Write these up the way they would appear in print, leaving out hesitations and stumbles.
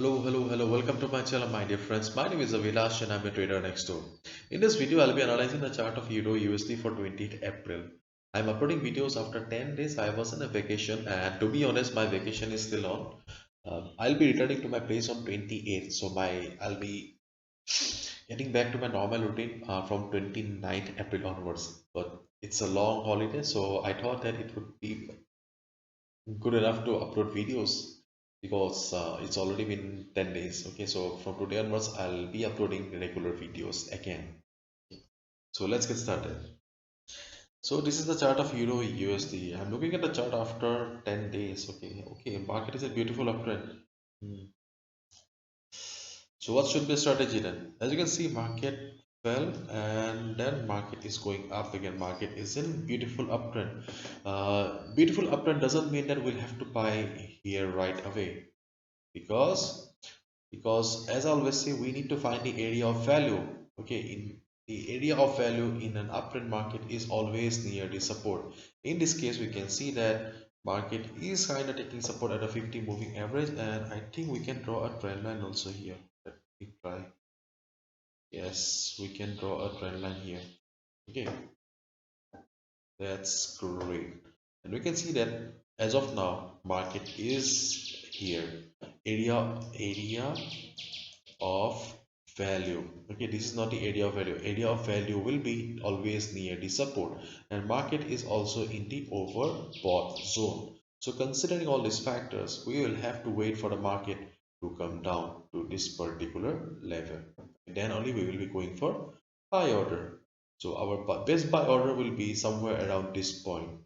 Hello. Welcome to my channel, my dear friends. My name is Avilash and I'm a trader next door. In this video, I'll be analyzing the chart of Euro USD for 20th April. I'm uploading videos after 10 days. I was on a vacation, and to be honest, my vacation is still on. I'll be returning to my place on 28th, so I'll be getting back to my normal routine from 29th April onwards. But it's a long holiday, so I thought that it would be good enough to upload videos because it's already been 10 days. Okay, so from today onwards I'll be uploading regular videos again. So let's get started. So this is the chart of Euro USD. I'm looking at the chart after 10 days. Okay, market is a beautiful uptrend. Hmm. So what should be a strategy then? As you can see, market fell and then market is going up again. Market is in beautiful uptrend. Beautiful uptrend doesn't mean that we'll have to buy here right away, because as I always say, we need to find the area of value. Okay, in the area of value in an uptrend market is always near the support. In this case, we can see that market is kind of taking support at a 50 moving average, and I think we can draw a trend line also here. Let me try. Yes, we can draw a trend line here. Okay, that's great. And we can see that as of now, market is here. Area of value. Okay, this is not the area of value. Area of value will be always near the support, and market is also in the overbought zone. So considering all these factors, we will have to wait for the market to come down to this particular level, and then only we will be going for buy order. So our best buy order will be somewhere around this point,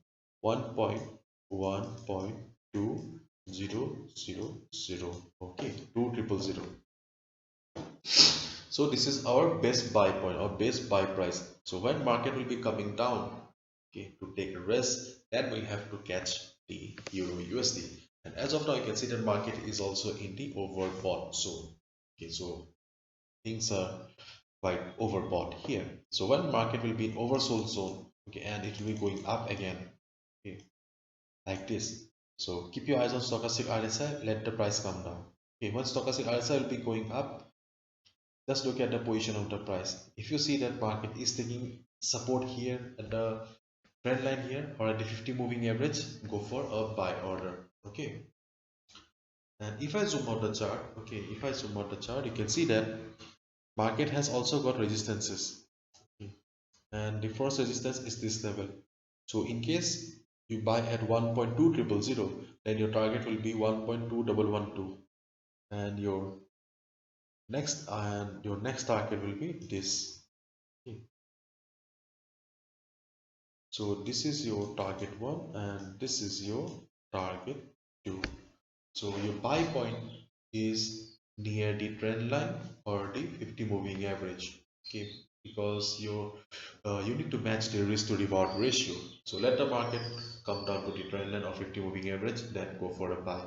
1.1.2000. Okay, 2000. So this is our best buy point or best buy price. So when market will be coming down, okay, to take a rest, then we have to catch the Euro USD. And as of now, you can see that market is also in the overbought zone. Okay, so things are quite overbought here. So when market will be in oversold zone, okay, and it will be going up again, okay, like this. So keep your eyes on stochastic RSI, let the price come down. Okay, when stochastic RSI will be going up, just look at the position of the price. If you see that market is taking support here at the trend line here or at the 50 moving average, go for a buy order. Okay, and if I zoom out the chart, okay, if I zoom out the chart, you can see that market has also got resistances. Okay. And the first resistance is this level. So in case you buy at 1.2000, then your target will be 1.2112, and your next target will be this. Okay. So this is your target 1 and this is your target 2. So your buy point is near the trend line or the 50 moving average. Okay, because you need to match the risk to reward ratio. So let the market come down to the trend line or 50 moving average, then go for a buy.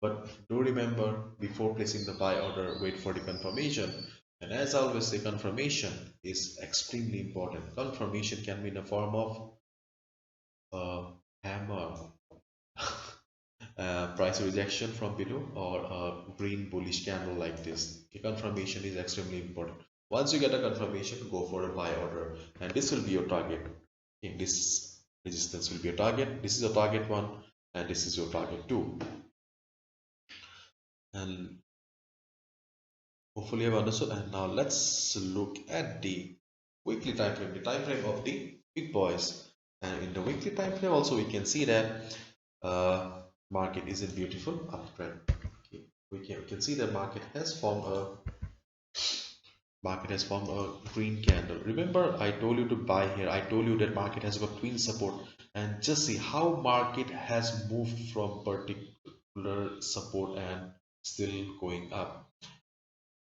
But do remember, before placing the buy order, wait for the confirmation. And as I always say, confirmation is extremely important. Confirmation can be in the form of hammer, price rejection from below, or a green bullish candle like this. A confirmation is extremely important. Once you get a confirmation, go for a buy order, and this will be your target. In this resistance will be your target. This is your target 1, and this is your target 2. And hopefully you have understood. And now let's look at the weekly time frame, the time frame of the big boys. And in the weekly time frame also, we can see that market is in beautiful uptrend. Okay. We can see that market has formed a green candle. Remember, I told you to buy here. I told you that market has got twin support, and just see how market has moved from particular support and still going up.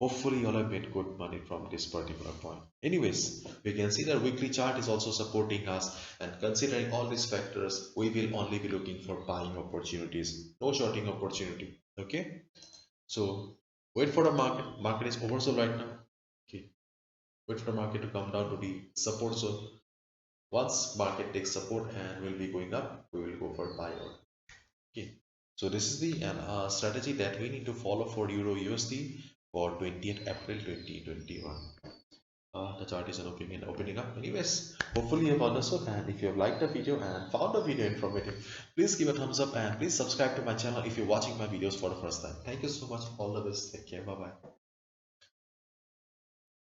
Hopefully you all have made good money from this particular point. Anyways, we can see that weekly chart is also supporting us, and considering all these factors, we will only be looking for buying opportunities, no shorting opportunity. Okay, so wait for the market. Market is oversold right now. Okay, wait for the market to come down to the support zone. Once market takes support and will be going up, we will go for buy order. Okay, So this is the strategy that we need to follow for Euro USD for 20th April 2021. The chart is opening up. Anyways, hopefully you have understood, and if you have liked the video and found the video informative, please give a thumbs up and please subscribe to my channel if you're watching my videos for the first time. Thank you so much. All the best. Take care. Bye bye.